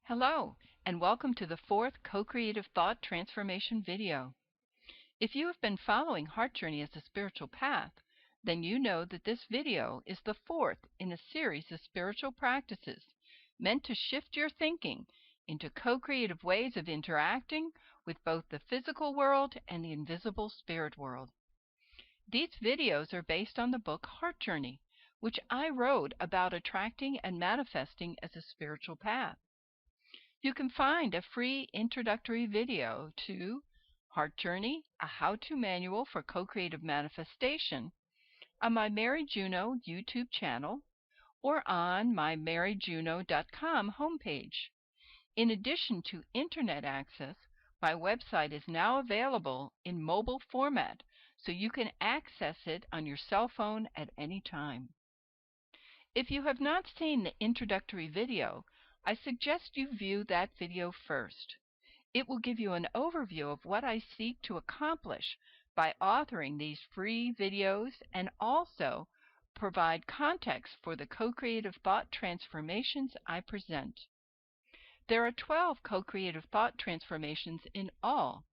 Hello, and welcome to the fourth Co-Creative Thought Transformation video. If you have been following Heart Journey as a spiritual path, then you know that this video is the fourth in a series of spiritual practices meant to shift your thinking into co-creative ways of interacting with both the physical world and the invisible spirit world. These videos are based on the book Heart Journey, which I wrote about attracting and manifesting as a spiritual path. You can find a free introductory video to Heart Journey, a how-to manual for co-creative manifestation on my Mary Juno YouTube channel or on my maryjuno.com homepage. In addition to internet access, my website is now available in mobile format, so you can access it on your cell phone at any time. If you have not seen the introductory video, I suggest you view that video first. It will give you an overview of what I seek to accomplish by authoring these free videos and also provide context for the co-creative thought transformations I present. There are 12 co-creative thought transformations in all.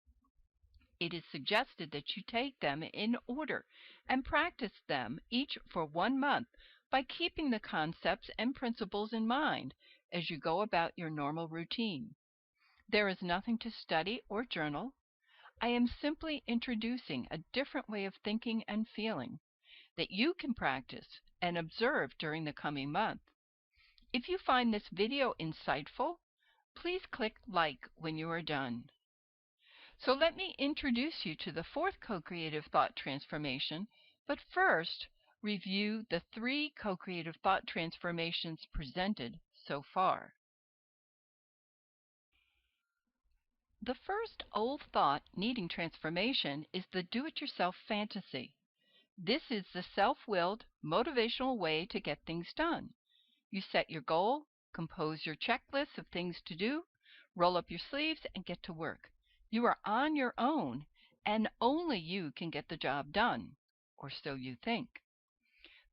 It is suggested that you take them in order and practice them each for 1 month by keeping the concepts and principles in mind as you go about your normal routine. There is nothing to study or journal. I am simply introducing a different way of thinking and feeling that you can practice and observe during the coming month. If you find this video insightful, please click like when you are done. So let me introduce you to the fourth co-creative thought transformation, but first review the 3 co-creative thought transformations presented so far. The first old thought needing transformation is the do-it-yourself fantasy. This is the self-willed, motivational way to get things done. You set your goal, compose your checklist of things to do, roll up your sleeves, and get to work. You are on your own, and only you can get the job done, or so you think.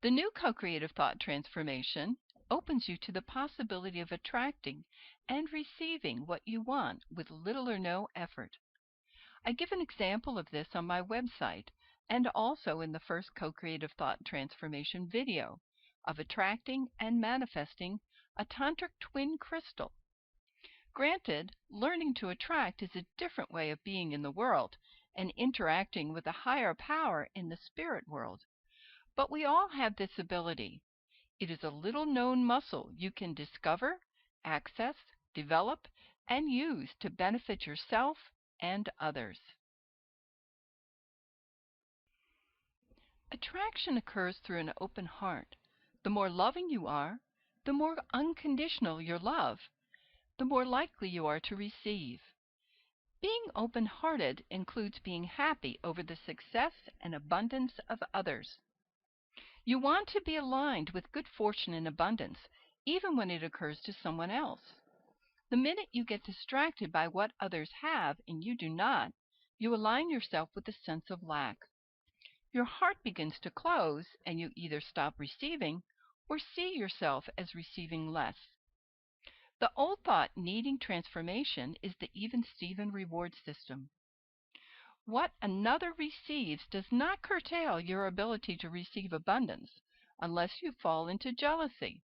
The new co-creative thought transformation opens you to the possibility of attracting and receiving what you want with little or no effort. I give an example of this on my website and also in the first co-creative thought transformation video of attracting and manifesting a tantric twin crystal. Granted, learning to attract is a different way of being in the world and interacting with a higher power in the spirit world. But we all have this ability. It is a little-known muscle you can discover, access, develop, and use to benefit yourself and others. Attraction occurs through an open heart. The more loving you are, the more unconditional your love, the more likely you are to receive. Being open-hearted includes being happy over the success and abundance of others. You want to be aligned with good fortune and abundance, even when it occurs to someone else. The minute you get distracted by what others have and you do not, you align yourself with a sense of lack. Your heart begins to close, and you either stop receiving or see yourself as receiving less. The old thought needing transformation is the even-Steven reward system. What another receives does not curtail your ability to receive abundance unless you fall into jealousy.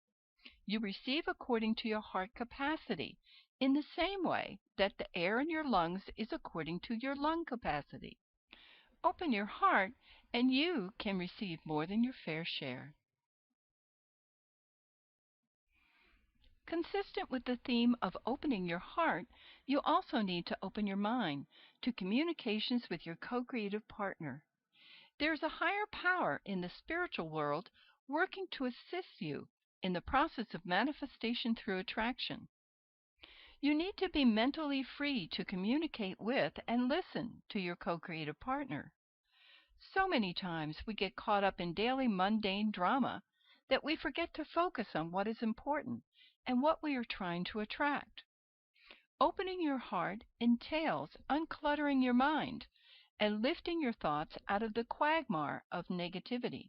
You receive according to your heart capacity, in the same way that the air in your lungs is according to your lung capacity. Open your heart, and you can receive more than your fair share. Consistent with the theme of opening your heart, you also need to open your mind to communications with your co-creative partner. There is a higher power in the spiritual world working to assist you in the process of manifestation through attraction. You need to be mentally free to communicate with and listen to your co-creative partner. So many times we get caught up in daily mundane drama that we forget to focus on what is important and what we are trying to attract. Opening your heart entails uncluttering your mind and lifting your thoughts out of the quagmire of negativity.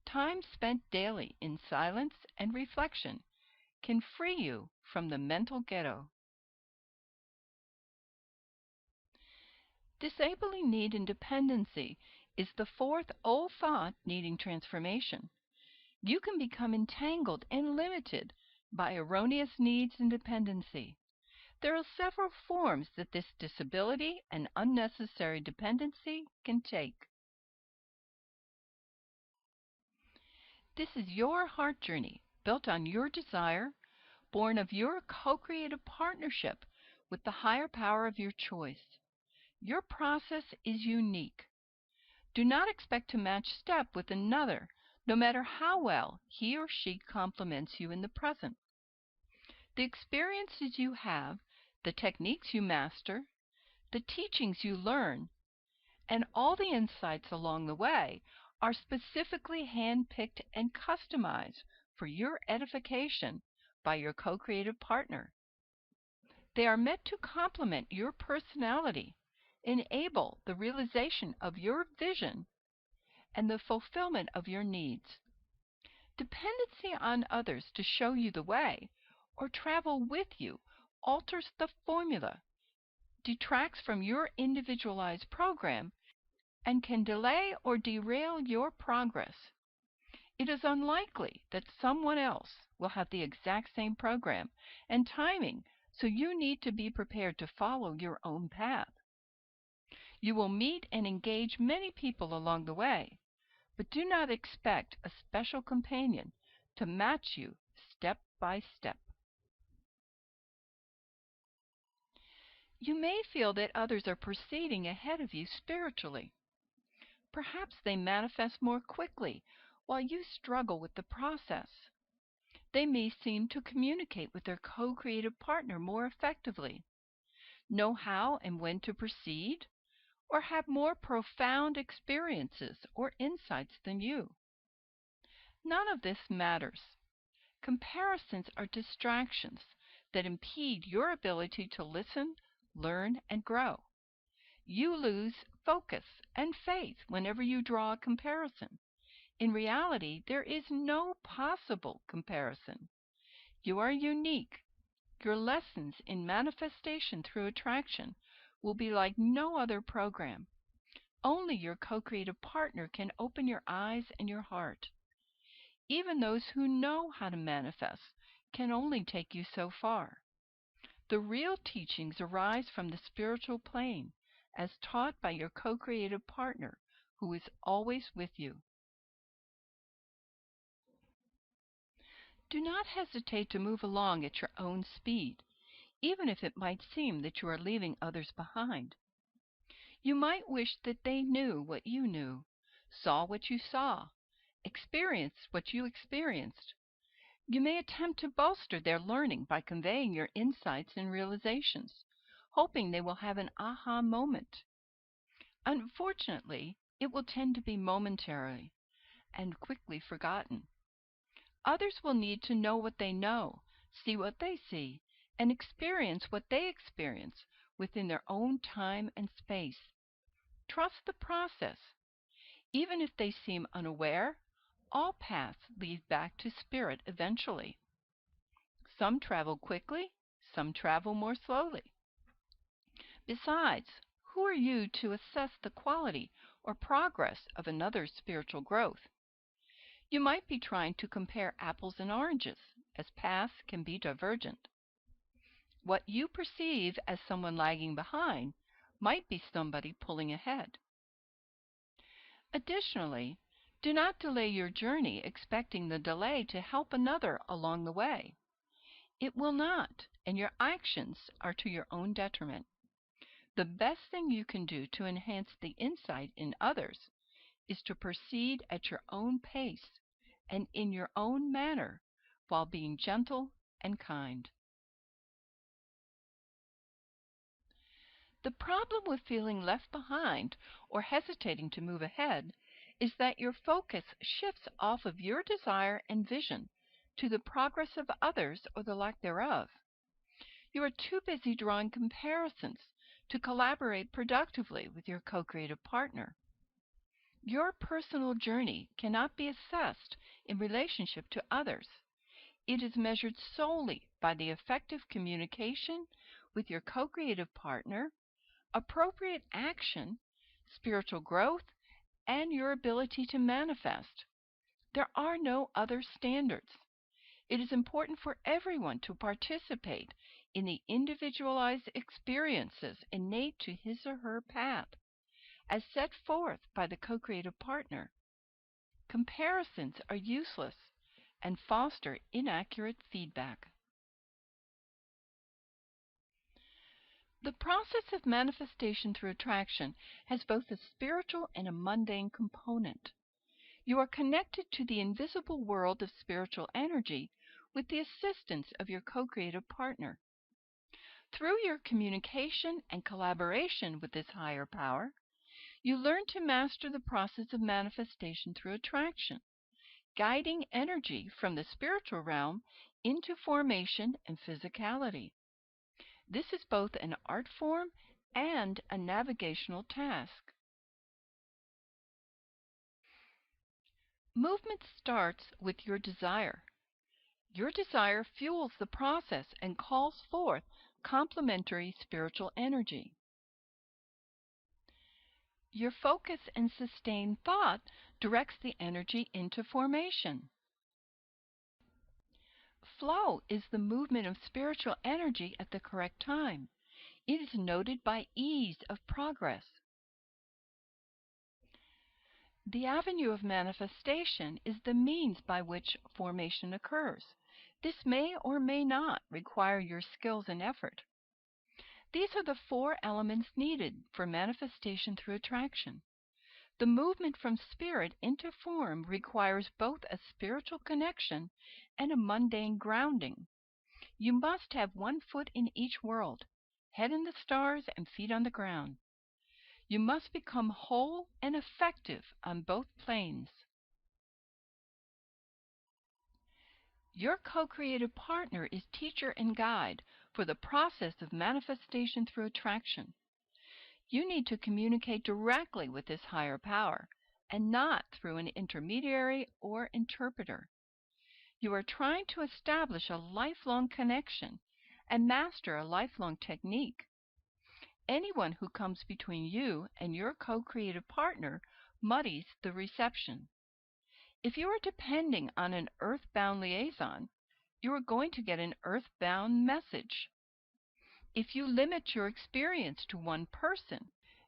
Time spent daily in silence and reflection can free you from the mental ghetto. Disabling need and dependency is the fourth old thought needing transformation. You can become entangled and limited by erroneous needs and dependency. There are several forms that this disability and unnecessary dependency can take. This is your heart journey, built on your desire, born of your co-creative partnership with the higher power of your choice. Your process is unique. Do not expect to match step with another, no matter how well he or she complements you in the present. The experiences you have, the techniques you master, the teachings you learn, and all the insights along the way are specifically hand-picked and customized for your edification by your co-creative partner. They are meant to complement your personality, enable the realization of your vision, and the fulfillment of your needs. Dependency on others to show you the way or travel with you alters the formula, detracts from your individualized program, and can delay or derail your progress. It is unlikely that someone else will have the exact same program and timing, so you need to be prepared to follow your own path. You will meet and engage many people along the way, but do not expect a special companion to match you step by step. You may feel that others are proceeding ahead of you spiritually. Perhaps they manifest more quickly while you struggle with the process. They may seem to communicate with their co-creative partner more effectively, know how and when to proceed, or have more profound experiences or insights than you. None of this matters. Comparisons are distractions that impede your ability to listen, learn, and grow. You lose focus and faith whenever you draw a comparison. In reality, there is no possible comparison. You are unique. Your lessons in manifestation through attraction will be like no other program. Only your co-creative partner can open your eyes and your heart. Even those who know how to manifest can only take you so far. The real teachings arise from the spiritual plane, as taught by your co-creative partner, who is always with you. Do not hesitate to move along at your own speed, even if it might seem that you are leaving others behind. You might wish that they knew what you knew, saw what you saw, experienced what you experienced. You may attempt to bolster their learning by conveying your insights and realizations, hoping they will have an aha moment. Unfortunately, it will tend to be momentary and quickly forgotten. Others will need to know what they know, see what they see, and experience what they experience within their own time and space. Trust the process. Even if they seem unaware, all paths lead back to spirit eventually. Some travel quickly, some travel more slowly. Besides, who are you to assess the quality or progress of another's spiritual growth? You might be trying to compare apples and oranges, as paths can be divergent. What you perceive as someone lagging behind might be somebody pulling ahead. Additionally, do not delay your journey expecting the delay to help another along the way. It will not, and your actions are to your own detriment. The best thing you can do to enhance the insight in others is to proceed at your own pace and in your own manner while being gentle and kind. The problem with feeling left behind or hesitating to move ahead is that your focus shifts off of your desire and vision to the progress of others or the lack thereof. You are too busy drawing comparisons to collaborate productively with your co-creative partner. Your personal journey cannot be assessed in relationship to others. It is measured solely by the effective communication with your co-creative partner, appropriate action, spiritual growth, and your ability to manifest. There are no other standards. It is important for everyone to participate in the individualized experiences innate to his or her path, as set forth by the co-creative partner. Comparisons are useless and foster inaccurate feedback. The process of manifestation through attraction has both a spiritual and a mundane component. You are connected to the invisible world of spiritual energy with the assistance of your co-creative partner. Through your communication and collaboration with this higher power, you learn to master the process of manifestation through attraction, guiding energy from the spiritual realm into formation and physicality. This is both an art form and a navigational task. Movement starts with your desire. Your desire fuels the process and calls forth complementary spiritual energy. Your focus and sustained thought directs the energy into formation. Flow is the movement of spiritual energy at the correct time. It is noted by ease of progress. The avenue of manifestation is the means by which formation occurs. This may or may not require your skills and effort. These are the four elements needed for manifestation through attraction. The movement from spirit into form requires both a spiritual connection and a mundane grounding. You must have one foot in each world, head in the stars and feet on the ground. You must become whole and effective on both planes. Your co-creative partner is teacher and guide for the process of manifestation through attraction. You need to communicate directly with this higher power and not through an intermediary or interpreter. You are trying to establish a lifelong connection and master a lifelong technique. Anyone who comes between you and your co-creative partner muddies the reception. If you are depending on an earthbound liaison, you are going to get an earthbound message. If you limit your experience to one person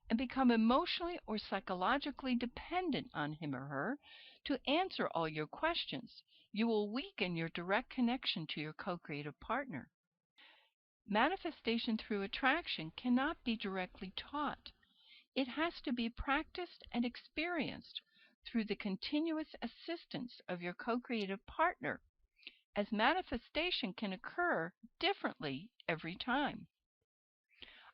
and become emotionally or psychologically dependent on him or her to answer all your questions, you will weaken your direct connection to your co-creative partner. Manifestation through attraction cannot be directly taught. It has to be practiced and experienced through the continuous assistance of your co-creative partner, as manifestation can occur differently every time.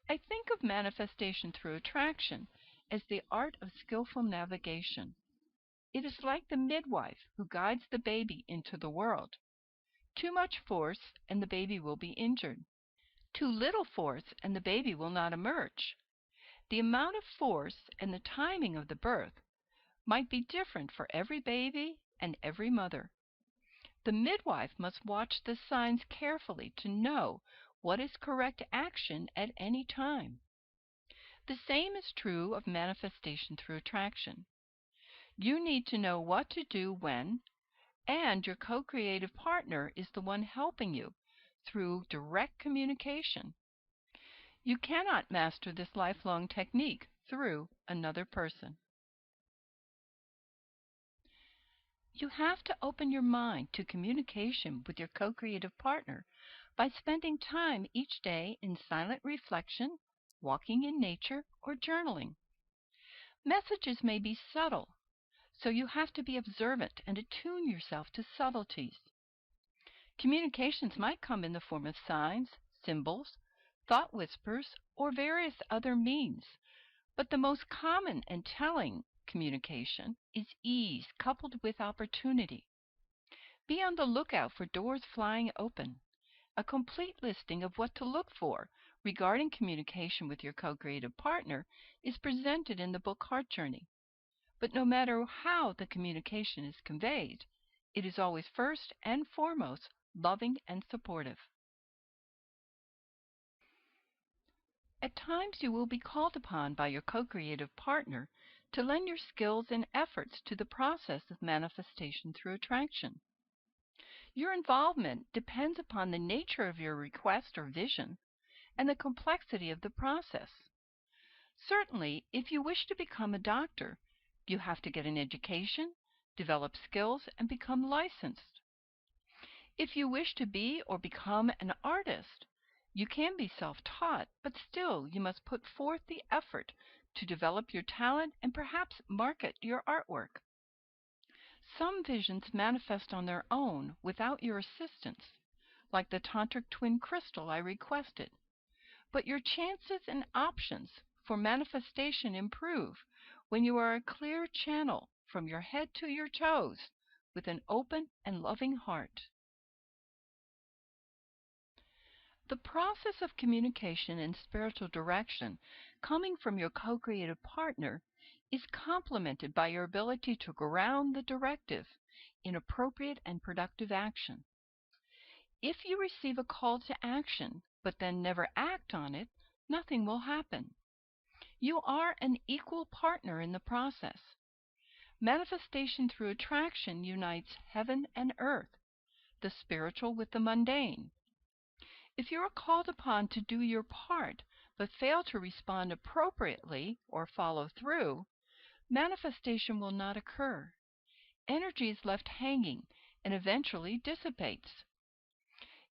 I think of manifestation through attraction as the art of skillful navigation. It is like the midwife who guides the baby into the world. Too much force and the baby will be injured. Too little force and the baby will not emerge. The amount of force and the timing of the birth might be different for every baby and every mother. The midwife must watch the signs carefully to know what is correct action at any time. The same is true of manifestation through attraction. You need to know what to do when, and your co-creative partner is the one helping you through direct communication. You cannot master this lifelong technique through another person. You have to open your mind to communication with your co-creative partner by spending time each day in silent reflection, walking in nature, or journaling. Messages may be subtle, so you have to be observant and attune yourself to subtleties. Communications might come in the form of signs, symbols, thought whispers, or various other means, but the most common and telling communication is ease coupled with opportunity. Be on the lookout for doors flying open. A complete listing of what to look for regarding communication with your co-creative partner is presented in the book Heart Journey. But no matter how the communication is conveyed, it is always first and foremost loving, and supportive. At times you will be called upon by your co-creative partner to lend your skills and efforts to the process of manifestation through attraction. Your involvement depends upon the nature of your request or vision and the complexity of the process. Certainly, if you wish to become a doctor, you have to get an education, develop skills, and become licensed. If you wish to be or become an artist, you can be self-taught, but still you must put forth the effort to develop your talent and perhaps market your artwork. Some visions manifest on their own without your assistance, like the tantric twin crystal I requested. But your chances and options for manifestation improve when you are a clear channel from your head to your toes with an open and loving heart. The process of communication and spiritual direction coming from your co-creative partner is complemented by your ability to ground the directive in appropriate and productive action. If you receive a call to action but then never act on it, nothing will happen. You are an equal partner in the process. Manifestation through attraction unites heaven and earth, the spiritual with the mundane. If you are called upon to do your part but fail to respond appropriately or follow through, manifestation will not occur. Energy is left hanging and eventually dissipates.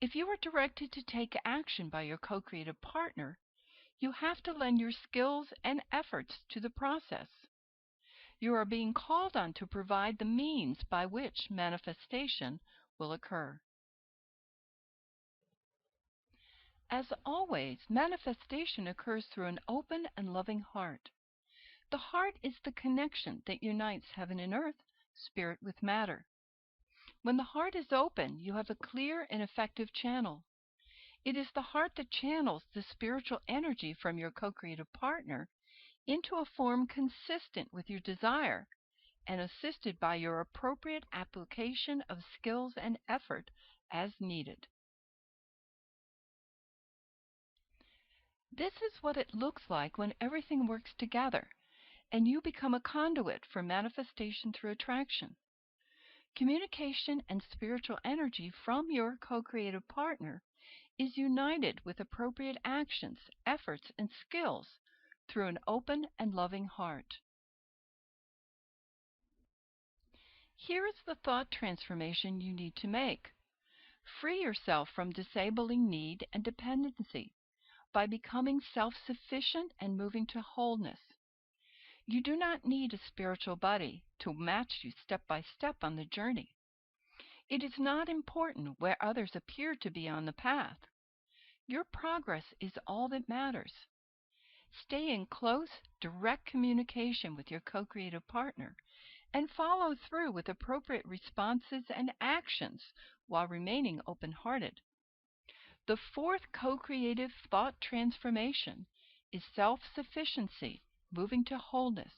If you are directed to take action by your co-creative partner, you have to lend your skills and efforts to the process. You are being called on to provide the means by which manifestation will occur. As always, manifestation occurs through an open and loving heart. The heart is the connection that unites heaven and earth, spirit with matter. When the heart is open, you have a clear and effective channel. It is the heart that channels the spiritual energy from your co-creative partner into a form consistent with your desire and assisted by your appropriate application of skills and effort as needed. This is what it looks like when everything works together and you become a conduit for manifestation through attraction. Communication and spiritual energy from your co-creative partner is united with appropriate actions, efforts, and skills through an open and loving heart. Here is the thought transformation you need to make. Free yourself from disabling need and dependency by becoming self-sufficient and moving to wholeness. You do not need a spiritual buddy to match you step by step on the journey. It is not important where others appear to be on the path. Your progress is all that matters. Stay in close, direct communication with your co-creative partner and follow through with appropriate responses and actions while remaining open-hearted. The fourth co-creative thought transformation is self-sufficiency, moving to wholeness.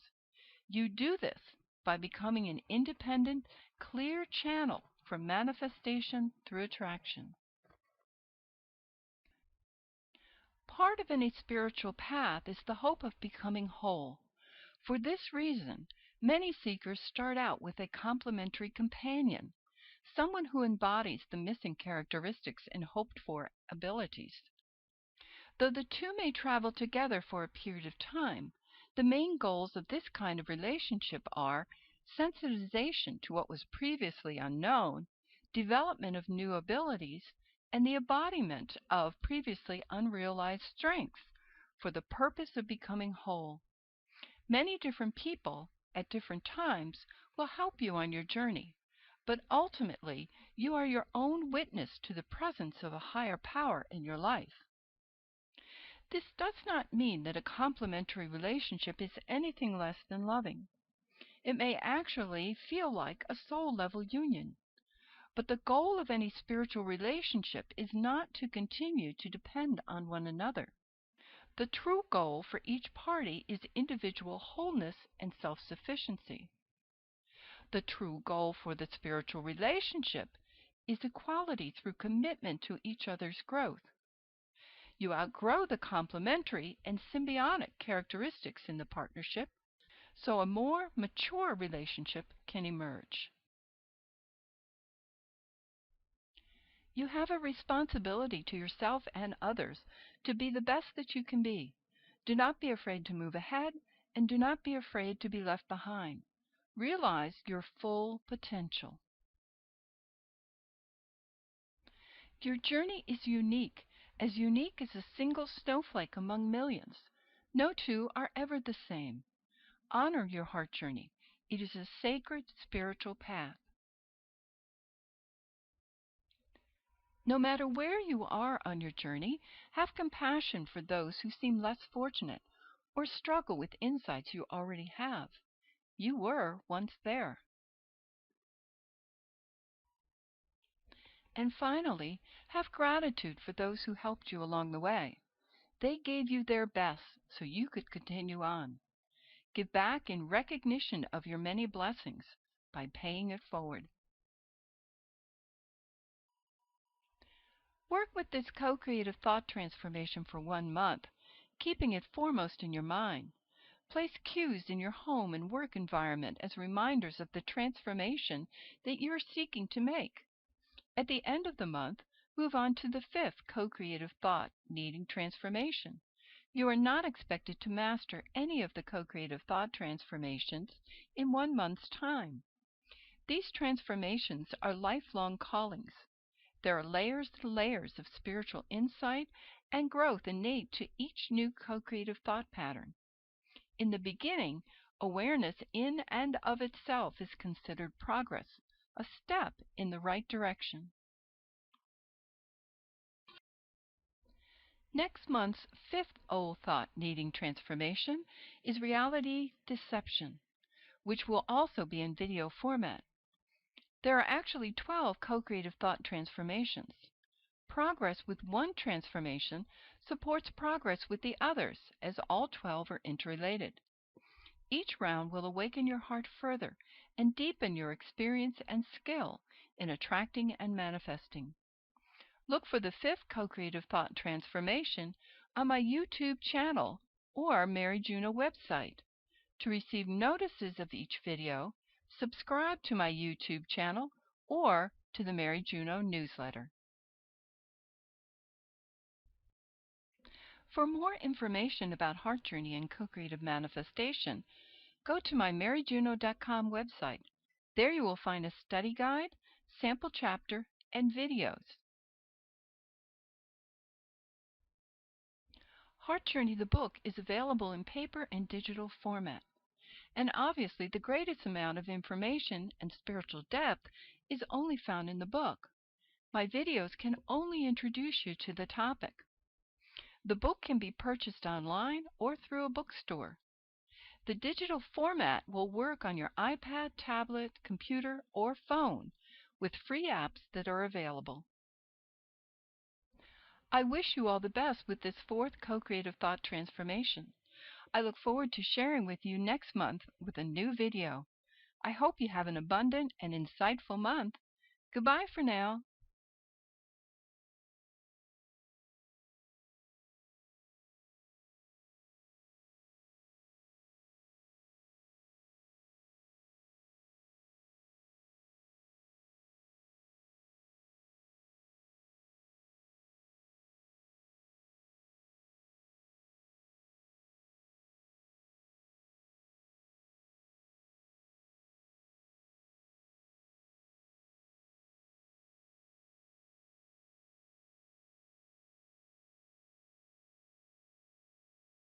You do this by becoming an independent, clear channel for manifestation through attraction. Part of any spiritual path is the hope of becoming whole. For this reason, many seekers start out with a complementary companion, someone who embodies the missing characteristics and hoped-for abilities. Though the two may travel together for a period of time, the main goals of this kind of relationship are sensitization to what was previously unknown, development of new abilities, and the embodiment of previously unrealized strengths for the purpose of becoming whole. Many different people at different times will help you on your journey, but ultimately you are your own witness to the presence of a higher power in your life. This does not mean that a complementary relationship is anything less than loving. It may actually feel like a soul-level union. But the goal of any spiritual relationship is not to continue to depend on one another. The true goal for each party is individual wholeness and self-sufficiency. The true goal for the spiritual relationship is equality through commitment to each other's growth. You outgrow the complementary and symbiotic characteristics in the partnership, so a more mature relationship can emerge. You have a responsibility to yourself and others to be the best that you can be. Do not be afraid to move ahead, and do not be afraid to be left behind. Realize your full potential. Your journey is unique as a single snowflake among millions. No two are ever the same. Honor your heart journey. It is a sacred spiritual path. No matter where you are on your journey, have compassion for those who seem less fortunate or struggle with insights you already have. You were once there. And finally, have gratitude for those who helped you along the way. They gave you their best so you could continue on. Give back in recognition of your many blessings by paying it forward. Work with this co-creative thought transformation for 1 month, keeping it foremost in your mind. Place cues in your home and work environment as reminders of the transformation that you are seeking to make. At the end of the month, move on to the 5th co-creative thought, needing transformation. You are not expected to master any of the co-creative thought transformations in 1 month's time. These transformations are lifelong callings. There are layers and layers of spiritual insight and growth innate to each new co-creative thought pattern. In the beginning, awareness in and of itself is considered progress, a step in the right direction. Next month's 5th old thought needing transformation is reality deception, which will also be in video format. There are actually 12 co-creative thought transformations. Progress with one transformation supports progress with the others, as all 12 are interrelated. Each round will awaken your heart further and deepen your experience and skill in attracting and manifesting. Look for the 5th co-creative thought transformation on my YouTube channel or Mary Juno website. To receive notices of each video, subscribe to my YouTube channel or to the Mary Juno newsletter. For more information about Heart Journey and co-creative manifestation, go to my maryjuno.com website. There you will find a study guide, sample chapter, and videos. Heart Journey the book is available in paper and digital format. And obviously the greatest amount of information and spiritual depth is only found in the book. My videos can only introduce you to the topic. The book can be purchased online or through a bookstore. The digital format will work on your iPad, tablet, computer, or phone with free apps that are available. I wish you all the best with this 4th co-creative thought transformation. I look forward to sharing with you next month with a new video. I hope you have an abundant and insightful month. Goodbye for now.